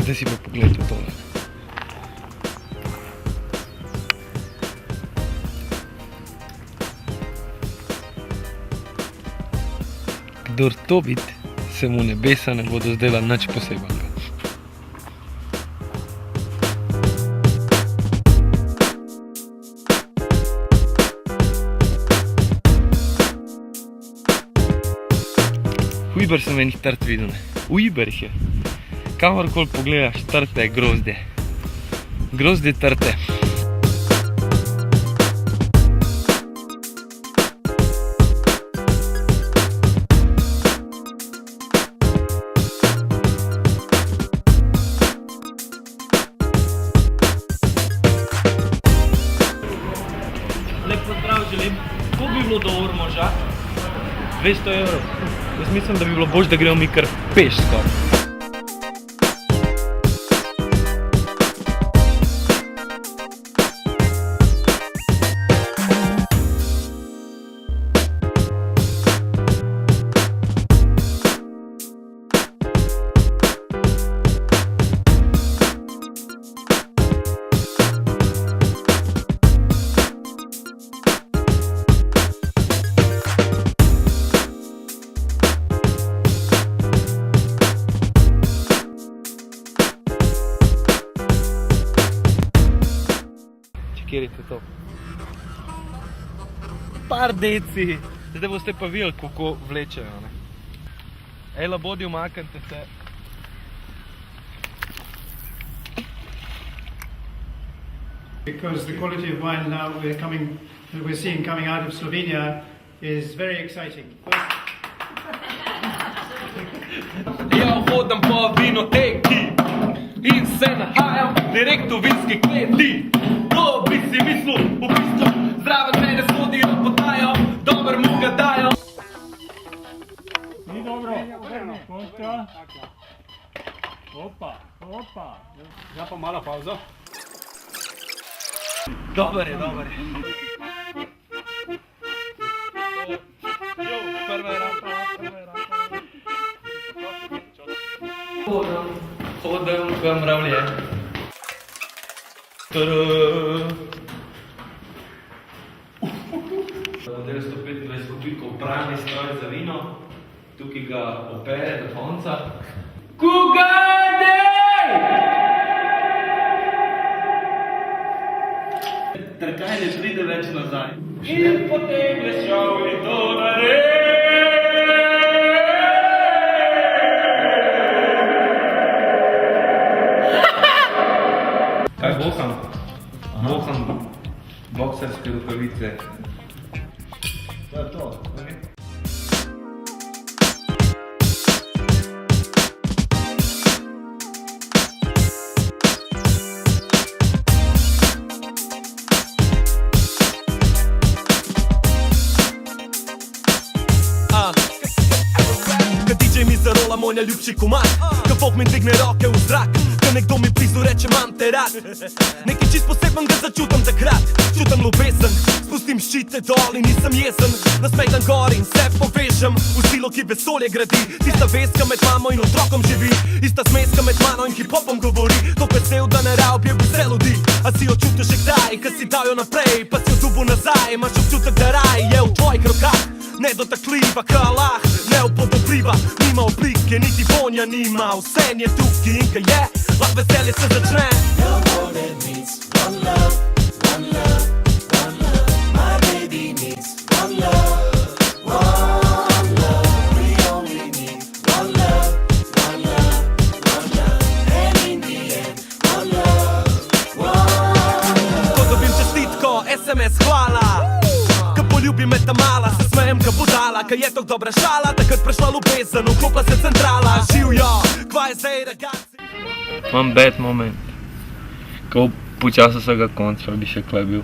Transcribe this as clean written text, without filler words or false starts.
zdaj si pa pogledajte tole. Kdor to vidi, se mu nebesa ne bodo zdela nič posebnega. V Iber sem enih trt videl, ne. V Iber jih je. Kamorkoli pogledaš, trte grozdje. Grozdje trte. Lep pozdrav želim. Kako bi bilo do Ormoža? 200 evrov. Jaz mislim, da bi bilo boljše, da gremo mi kar peš skoraj. Čekirajte to. Par deci. Zdaj boste pa videli, kako vlečejo, ne. Ej, labodi, umaknite se. Because the quality of wine now we're seeing coming out of Slovenia is very exciting. Ja hodam po vinoteki in se nahajam direkt v vinski kleti. To bi si mislil, v bistvu zraven mene sodijo, podajo, dober mu ga dajo. Ni dobro, kontra. Opa. Zdaj pa mala pauza. Dober je. Prva je rampa. Hodam v mravlje. Model 125 kubikov pralni stroj za vino. Tukaj ga opere do konca. Kugadej! Trkaj ne pride več nazaj. In potem je šel in to naredil. Kaj boham? Boham bokserske rukavice. To je to. Kad DJ mi zarola moj najljubši komad, kad folk mi digne roke v zrak, kad nekdo mi blizu reče mam te rad. Nekaj čist poseben ga začutam takrat, čutam ljubezen, spustim ščite dol in nisem jezen. Nasmejdan gor in se povežem v silo, ki vesolje gradi. Tista veska med mamo in otrokom živi, ista zmeska med mano in hip-hopom govori. To vesel, da ne rabi vse ljudi, a si jo čutiš že kdaj, kad si dal jo naprej, pa si jo dubu nazaj. Imaš občutek, da raj je v tvojih rokah, nedotakljiva, kalah, neupodobljiva. Nima oblike, niti vonja nima, vse je tukaj in kaj je, lahko veselje se začne. No more than meets one love, one love, one love. My baby needs one love, one love. We only need one love, one love, one love. And in the end, one love, one love. Ko dobim čestitko, SMS hvala, ko poljubi me ta mala, se smejem ka budala, ka je tok dobra šala, takrat prešla ljubezen, vklopla se centrala. Živjo, kva je zdaj ragazzi? Imam bad moment. Ko počasa se ga konca bi še klebil.